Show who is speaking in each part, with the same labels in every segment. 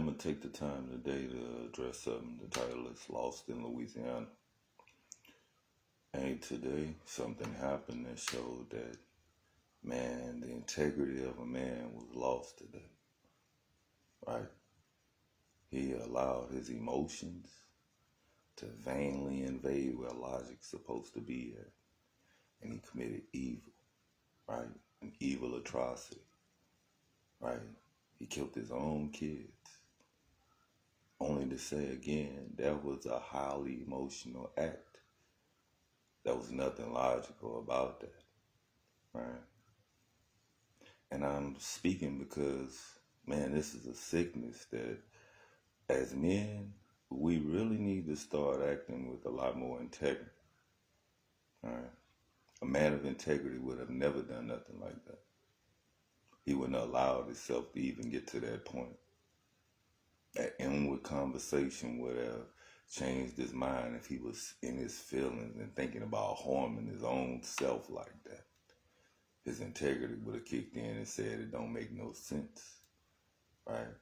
Speaker 1: I'm going to take the time today to address something. The title is Lost in Louisiana. And today, something happened that showed that, man, the integrity of a man was lost today. Right? He allowed his emotions to vainly invade where logic's supposed to be at. And he committed evil, right? An evil atrocity, right? He killed his own kids. Only to say again, that was a highly emotional act. There was nothing logical about that, right? And I'm speaking because, man, this is a sickness that as men, we really need to start acting with a lot more integrity, right? A man of integrity would have never done nothing like that. He wouldn't have allowed himself to even get to that point. That inward conversation would have changed his mind if he was in his feelings and thinking about harming his own self like that. His integrity would have kicked in and said it don't make no sense, right?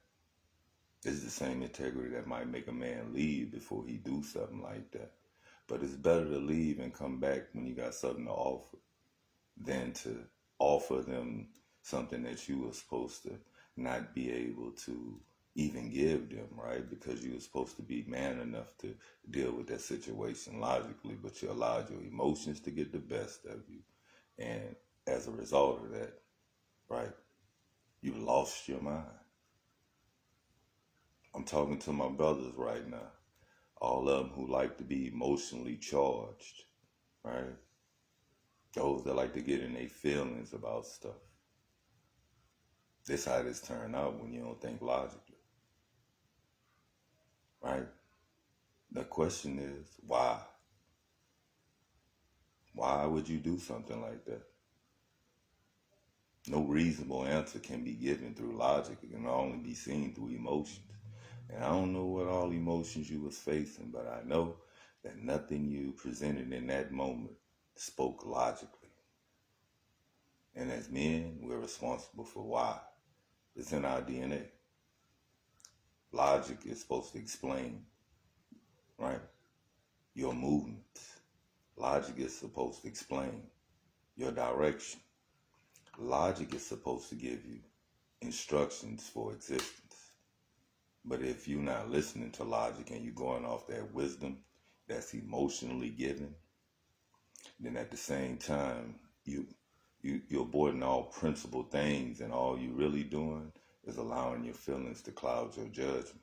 Speaker 1: It's the same integrity that might make a man leave before he do something like that. But it's better to leave and come back when you got something to offer than to offer them something that you were supposed to not be able to even give them, right? Because you were supposed to be man enough to deal with that situation logically, but you allowed your emotions to get the best of you. And as a result of that, right, you lost your mind. I'm talking to my brothers right now, all of them who like to be emotionally charged, right? Those that like to get in their feelings about stuff. This how this turn out when you don't think logically, right? The question is, why? Why would you do something like that? No reasonable answer can be given through logic. It can only be seen through emotions. And I don't know what all emotions you was facing, but I know that nothing you presented in that moment spoke logically. And as men, we're responsible for why. It's in our DNA. Logic is supposed to explain, right, your movements. Logic is supposed to explain your direction. Logic is supposed to give you instructions for existence. But if you're not listening to logic and you're going off that wisdom that's emotionally given, then at the same time, you're avoiding all principled things, and all you're really doing is allowing your feelings to cloud your judgment.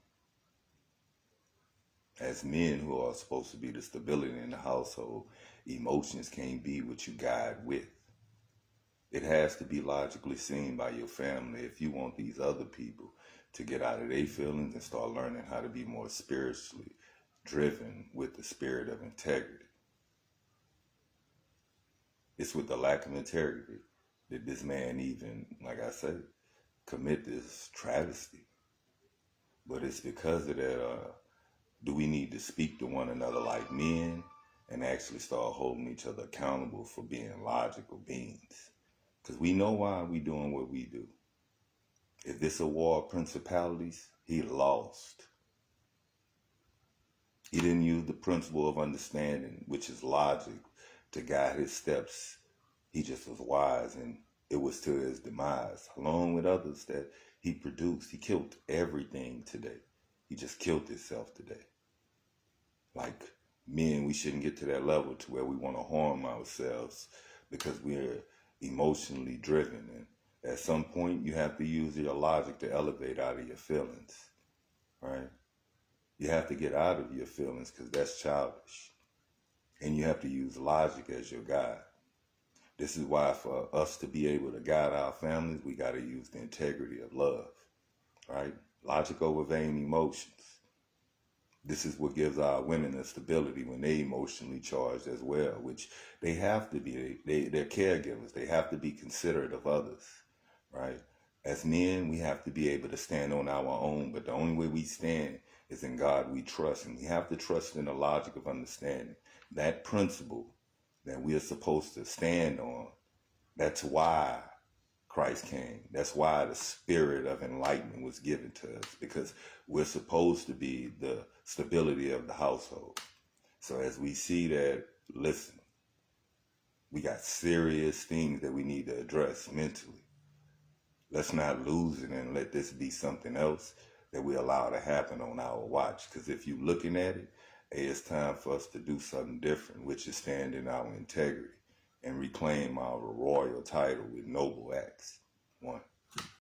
Speaker 1: As men who are supposed to be the stability in the household, emotions can't be what you guide with. It has to be logically seen by your family if you want these other people to get out of their feelings and start learning how to be more spiritually driven with the spirit of integrity. It's with the lack of integrity that this man even, like I said, commit this travesty. But it's because of that, do we need to speak to one another like men and actually start holding each other accountable for being logical beings? Because we know why we doing what we do. If this a war of principalities, he lost. He didn't use the principle of understanding, which is logic, to guide his steps. He just was wise, and it was to his demise, along with others that he produced. He killed everything today. He just killed himself today. Like men, we shouldn't get to that level to where we want to harm ourselves because we're emotionally driven. And at some point, you have to use your logic to elevate out of your feelings, right? You have to get out of your feelings because that's childish. And you have to use logic as your guide. This is why for us to be able to guide our families, we got to use the integrity of love, right? Logic over vain emotions. This is what gives our women the stability when they emotionally charged as well, which they have to be. They're caregivers. They have to be considerate of others, right? As men, we have to be able to stand on our own, but the only way we stand is in God we trust, and we have to trust in the logic of understanding. That principle that we are supposed to stand on, that's why Christ came. That's why the spirit of enlightenment was given to us, because we're supposed to be the stability of the household. So as we see that, listen, we got serious things that we need to address mentally. Let's not lose it and let this be something else that we allow to happen on our watch. Because if you're looking at it, hey, it's time for us to do something different, which is stand in our integrity and reclaim our royal title with noble acts. One.